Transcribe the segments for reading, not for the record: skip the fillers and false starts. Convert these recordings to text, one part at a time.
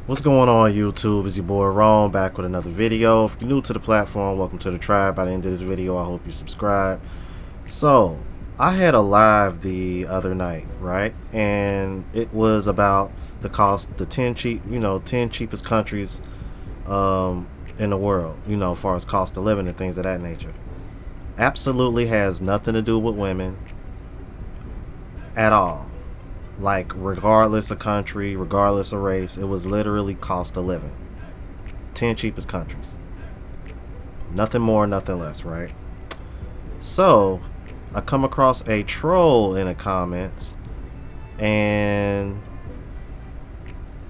What's going on, YouTube? It's your boy Ron back with another video. If you're new to the platform, welcome to the tribe. By the end of this video, I hope you subscribe. So, I had a live the other night, right? And it was about the cost, the 10 cheapest countries in the world, as far as cost of living and things of that nature. Absolutely has nothing to do with women at all. Like, regardless of country, regardless of race, it was literally cost of living. 10 cheapest countries. Nothing more, nothing less, right? So, I come across a troll in the comments, and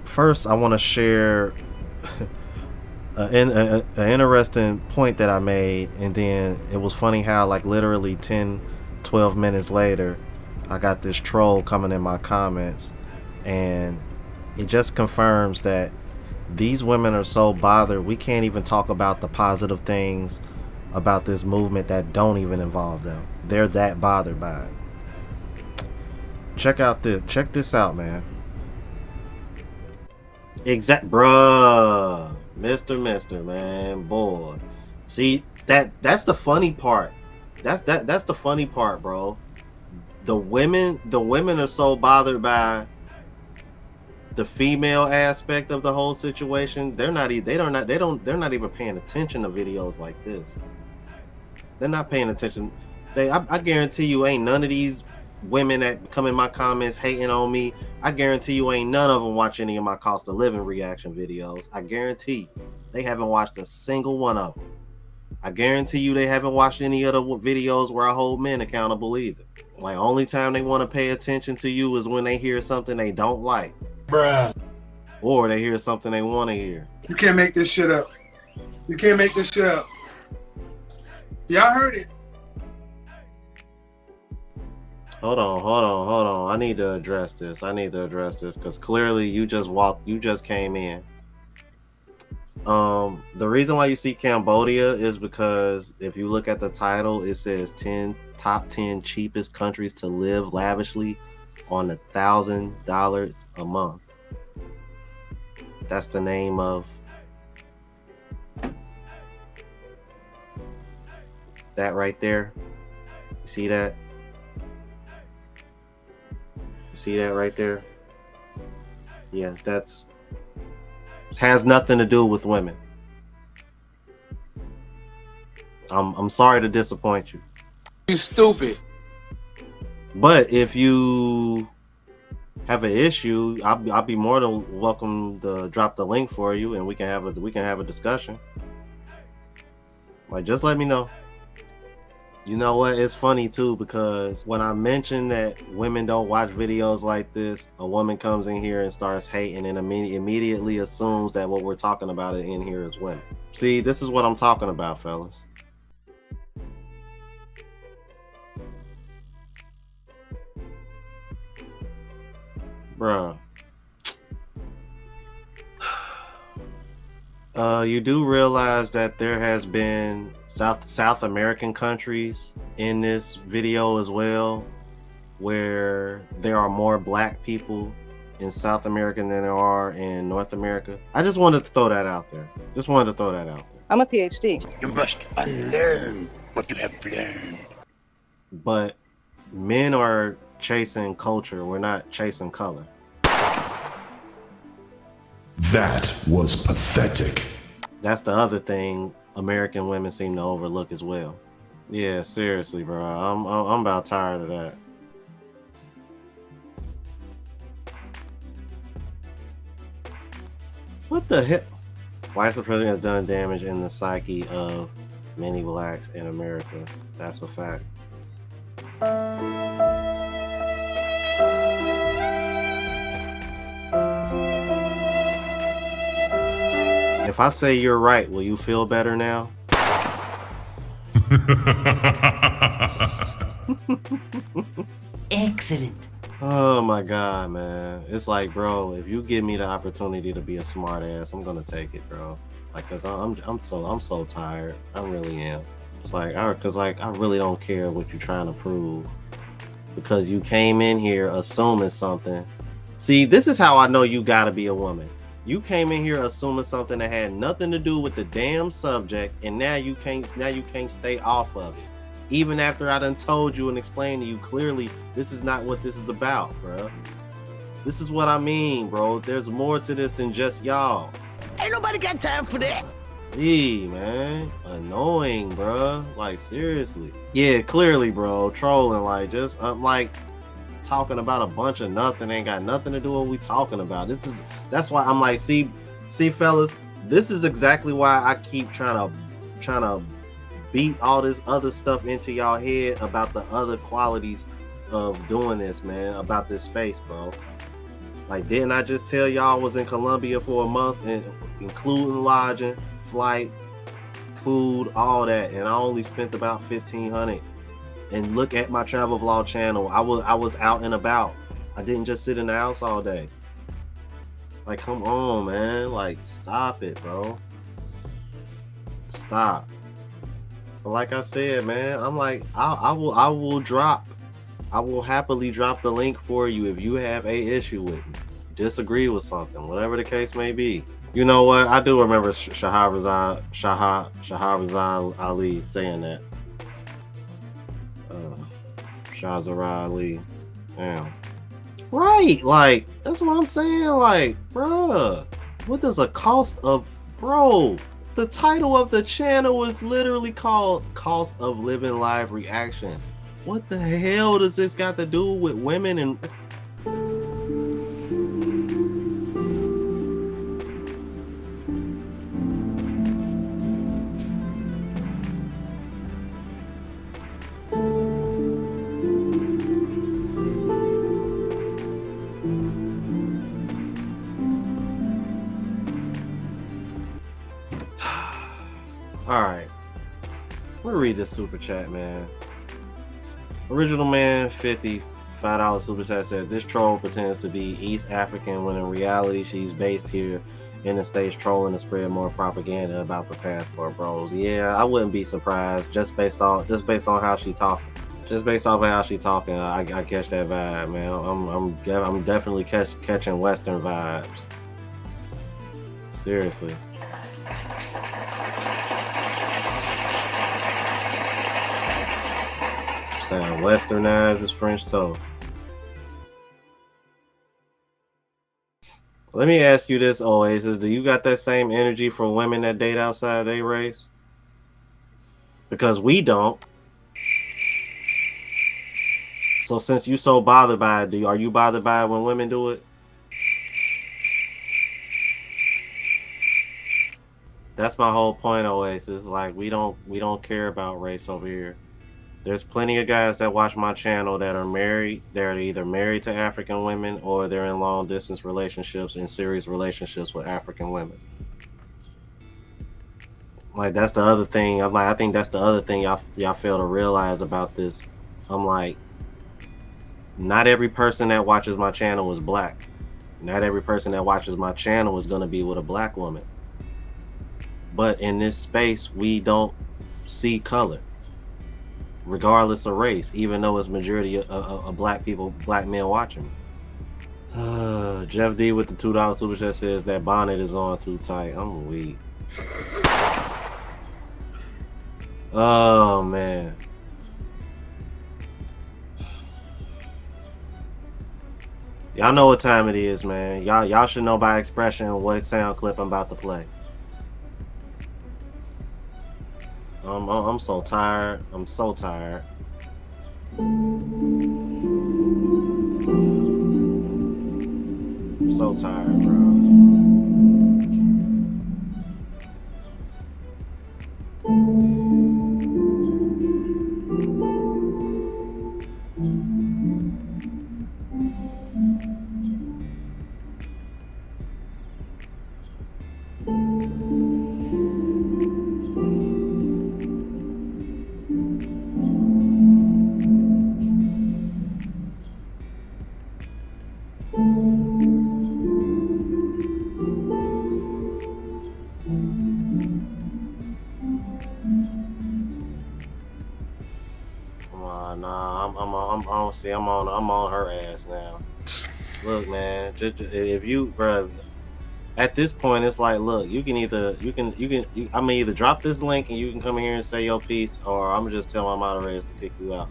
first I want to share an interesting point that I made, and then it was funny how, like, literally 10-12 minutes later, I got this troll coming in my comments, and it just confirms that these women are so bothered we can't even talk about the positive things about this movement that don't even involve them. They're that bothered by it. Check this out, man. Bruh, Mister, man, boy. See, that's the funny part. That's the funny part, bro. The women are so bothered by the female aspect of the whole situation. They're not even paying attention to videos like this. They're not paying attention. I guarantee you ain't none of these women that come in my comments hating on me. I guarantee you ain't none of them watch any of my cost of living reaction videos. I guarantee you they haven't watched a single one of them. I guarantee you they haven't watched any other videos where I hold men accountable either. Like, only time they want to pay attention to you is when they hear something they don't like. Bruh. Or they hear something they want to hear. You can't make this shit up. You can't make this shit up. Y'all heard it. Hold on. I need to address this because clearly you just came in. The reason why you see Cambodia is because if you look at the title, it says top 10 cheapest countries to live lavishly on $1,000 a month. That's the name of that right there. You see that? You see that right there? Yeah, has nothing to do with women. I'm sorry to disappoint you. You stupid. But if you have an issue, I'll be more than welcome to drop the link for you, and we can have a discussion. Like, just let me know. You know what? It's funny too, because when I mention that women don't watch videos like this, a woman comes in here and starts hating and immediately assumes that what we're talking about in here is women. See, this is what I'm talking about, fellas. Bruh. You do realize that there has been South American countries in this video as well, where there are more black people in South America than there are in North America. I just wanted to throw that out there. I'm a PhD. You must unlearn what you have learned. But men are chasing culture. We're not chasing color. That was pathetic. That's the other thing American women seem to overlook as well. Yeah, seriously, bro. I'm about tired of that. What the heck? White supremacy has done damage in the psyche of many blacks in America. That's a fact. If I say you're right, will you feel better now? Excellent. Oh my God, man. It's like, bro, if you give me the opportunity to be a smart ass, I'm gonna take it, bro. Like, cause I'm so tired. I really am. It's like, I really don't care what you're trying to prove, because you came in here assuming something. See, this is how I know you gotta be a woman. You came in here assuming something that had nothing to do with the damn subject, and now you can't stay off of it. Even after I done told you and explained to you clearly, this is not what this is about, bro. This is what I mean, bro. There's more to this than just y'all. Ain't nobody got time for that. Hey, man. Annoying, bro. Like, seriously. Yeah, clearly, bro. Trolling, like, just, like, talking about a bunch of nothing. Ain't got nothing to do with what we talking about. That's why I'm like, see, fellas, this is exactly why I keep trying to beat all this other stuff into y'all head about the other qualities of doing this, man, about this space, bro. Like, didn't I just tell y'all I was in Colombia for a month, and including lodging, flight, food, all that, and I only spent about $1,500. And look at my travel vlog channel. I was out and about. I didn't just sit in the house all day. Like, come on, man. Like, stop it, bro. Stop. But like I said, man, I'm like, I will happily drop the link for you if you have a issue with me, disagree with something, whatever the case may be. You know what? I do remember Shahrazad Ali saying that. Shahrazad Ali. Damn. Right, like, that's what I'm saying. Like, bruh, what does a cost of, bro? The title of the channel is literally called Cost of Living Live Reaction. What the hell does this got to do with women and... Alright. Let me read this super chat, man. Original Man 50, $5 super chat said, this troll pretends to be East African when in reality she's based here in the States, trolling to spread more propaganda about the passport bros. Yeah, I wouldn't be surprised just based on how she talking. Just based off of how she talking, I catch that vibe, man. I'm definitely catching Western vibes. Seriously. Saying westernized is French toast. Let me ask you this, Oasis. Do you got that same energy for women that date outside their race? Because we don't. So since you so bothered by it, are you bothered by it when women do it? That's my whole point, Oasis. Like, we don't care about race over here. There's plenty of guys that watch my channel that are married. They're either married to African women or they're in long distance relationships and serious relationships with African women. Like, that's the other thing. I'm like, I think that's the other thing y'all fail to realize about this. I'm like, not every person that watches my channel is black. Not every person that watches my channel is going to be with a black woman. But in this space, we don't see color, regardless of race, even though it's majority of black men watching. Jeff D with the $2 super chat says that bonnet is on too tight. I'm weak. Oh man. Y'all know what time it is, man. Y'all should know by expression what sound clip I'm about to play. I'm so tired. I'm so tired. I'm so tired, bro. I'm on her ass now. Look, man, if you, bro, At this point, it's like, look, I'm gonna either drop this link and you can come in here and say your piece, or I'm gonna just tell my moderators to kick you out.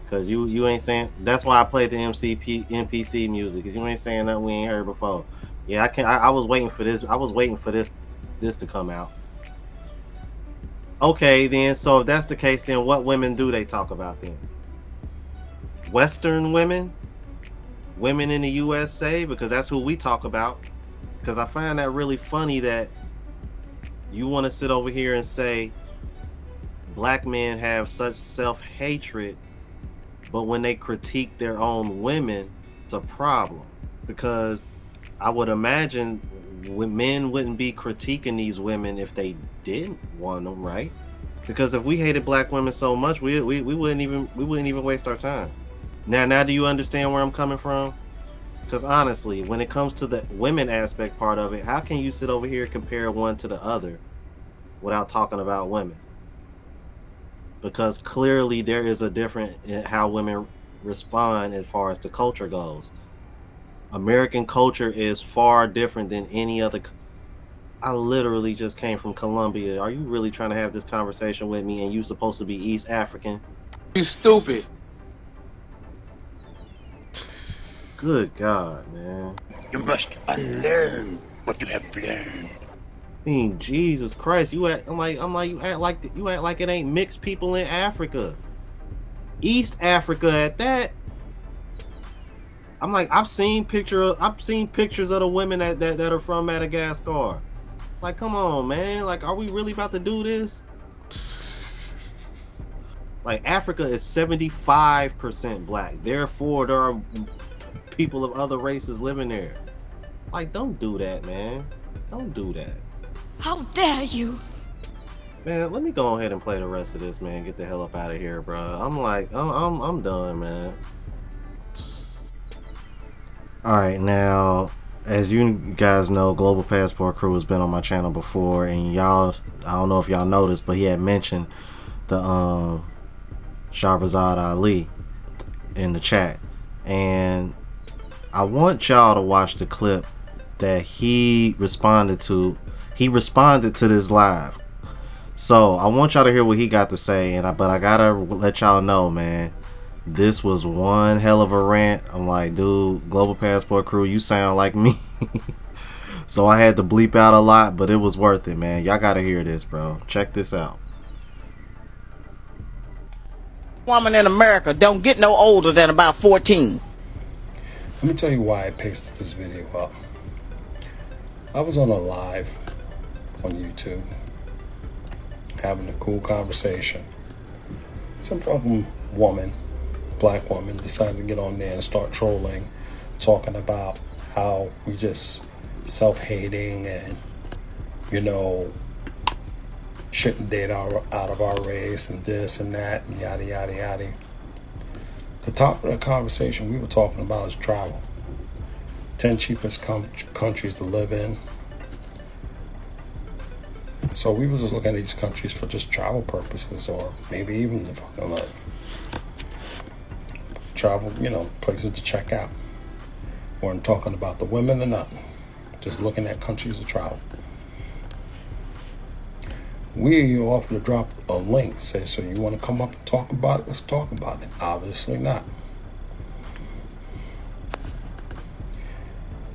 Cause you ain't saying. That's why I played the NPC music, cause you ain't saying nothing we ain't heard before. Yeah, I can't. I was waiting for this. I was waiting for this to come out. Okay, then. So if that's the case, then what women do they talk about then? Western women, women in the USA, because that's who we talk about. Because I find that really funny that you want to sit over here and say black men have such self-hatred, but when they critique their own women, it's a problem. Because I would imagine men wouldn't be critiquing these women if they didn't want them, right? Because if we hated black women so much, we wouldn't even waste our time. Now do you understand where I'm coming from? Because honestly, when it comes to the women aspect part of it, how can you sit over here and compare one to the other without talking about women? Because clearly there is a difference in how women respond as far as the culture goes. American culture is far different than any other. I literally just came from Colombia. Are you really trying to have this conversation with me and you supposed to be East African? You stupid. Good God, man. You must unlearn what you have learned. I mean, Jesus Christ, you act you act like it ain't mixed people in Africa. East Africa at that. I'm like, I've seen pictures of the women that are from Madagascar. Like, come on, man. Like, are we really about to do this? Like, Africa is 75% black. Therefore, there are people of other races living there. Like, don't do that, man. Don't do that. How dare you? Man, let me go ahead and play the rest of this, man. Get the hell up out of here, bro. I'm done, man. All right, now, as you guys know, Global Passport Crew has been on my channel before, and y'all, I don't know if y'all noticed, but he had mentioned the Shahrazad Ali in the chat, and I want y'all to watch the clip that he responded to. He responded to this live, so I want y'all to hear what he got to say. But I gotta let y'all know, man, this was one hell of a rant. I'm like, dude, Global Passport Crew, you sound like me. So I had to bleep out a lot, but it was worth it, man. Y'all gotta hear this, bro. Check this out. Woman in America don't get no older than about 14. Let me tell you why I pasted this video up. I was on a live on YouTube having a cool conversation. Some fucking woman, black woman, decided to get on there and start trolling, talking about how we just self-hating and, you know, shouldn't date out of our race and this and that and yada yada yada. The top of the conversation we were talking about is travel. 10 cheapest countries to live in. So we were just looking at these countries for just travel purposes, or maybe even to fucking like travel, you know, places to check out. Weren't talking about the women or nothing. Just looking at countries to travel. We offered to drop a link, say, so you want to come up and talk about it? Let's talk about it. Obviously not.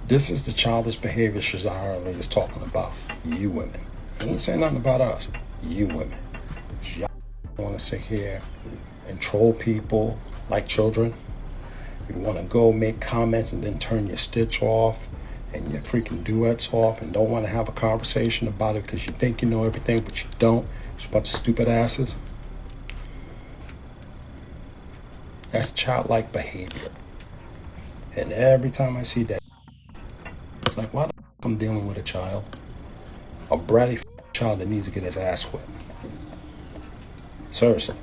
This is the childish behavior Shahrazad Ali is talking about. You women. He ain't saying nothing about us. You women. Y'all want to sit here and troll people like children. You want to go make comments and then turn your stitch off and your freaking duets off and don't want to have a conversation about it because you think you know everything, but you don't. It's a bunch of stupid asses. That's childlike behavior. And every time I see that, it's like, why the f*** I'm dealing with a child? A bratty f*** child that needs to get his ass whipped. Seriously.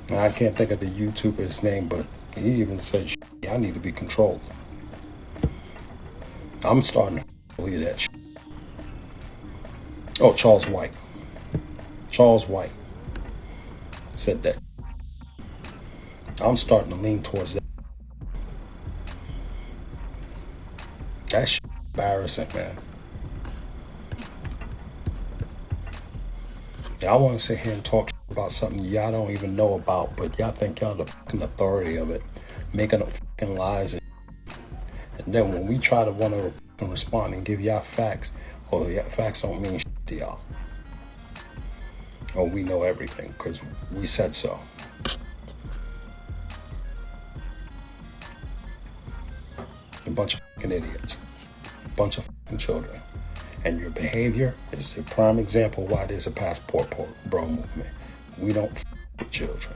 Now, I can't think of the YouTuber's name, but he even said, I need to be controlled. I'm starting to believe that shit. Oh, Charles White. Charles White said that. I'm starting to lean towards that. That shit embarrassing, man. Y'all want to sit here and talk about something y'all don't even know about, but y'all think y'all the fucking authority of it, making up fucking lies. And then when we try to want to respond and give y'all facts, oh, yeah, facts don't mean shit to y'all. Oh, we know everything because we said so. A bunch of fucking idiots. A bunch of fucking children. And your behavior is a prime example why there's a passport bro movement. We don't f with children.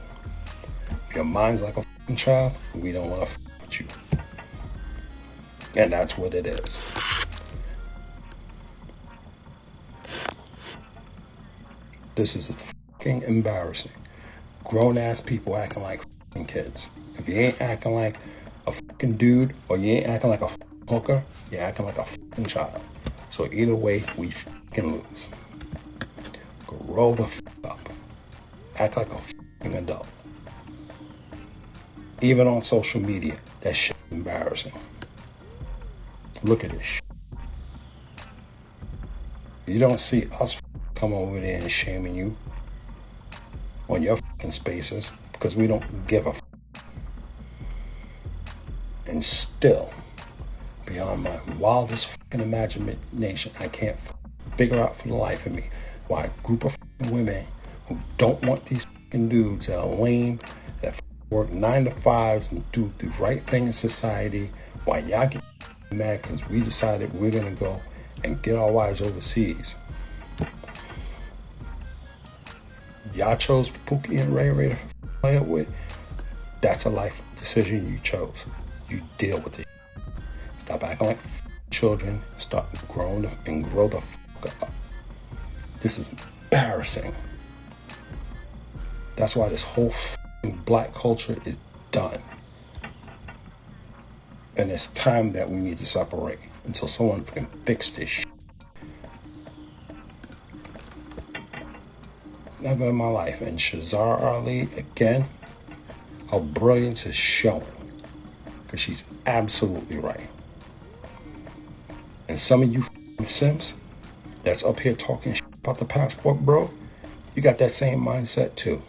If your mind's like a fucking child, we don't want to f with you. And that's what it is. This is fucking embarrassing. Grown ass people acting like fucking kids. If you ain't acting like a fucking dude or you ain't acting like a fucking hooker, you're acting like a fucking child. So either way, we fucking lose. Grow the fuck up. Act like a fucking adult. Even on social media, that shit embarrassing. Look at this shit. You don't see us come over there and shaming you on your fucking spaces because we don't give a fuck. And still, beyond my wildest fucking imagination, I can't figure out for the life of me why a group of fucking women who don't want these fucking dudes that are lame, that work 9 to 5s and do the right thing in society, why y'all get mad because we decided we're gonna go and get our wives overseas. Y'all chose Pookie and Ray Ray to play it with. That's a life decision you chose. You deal with it. Stop acting like children. Start growing and grow the fuck up. This is embarrassing. That's why this whole black culture is done. And it's time that we need to separate until someone can fix this shit. Never in my life. And Shazar Ali, again, her brilliance is showing. Because she's absolutely right. And some of you Sims that's up here talking shit about the passport, bro, you got that same mindset too.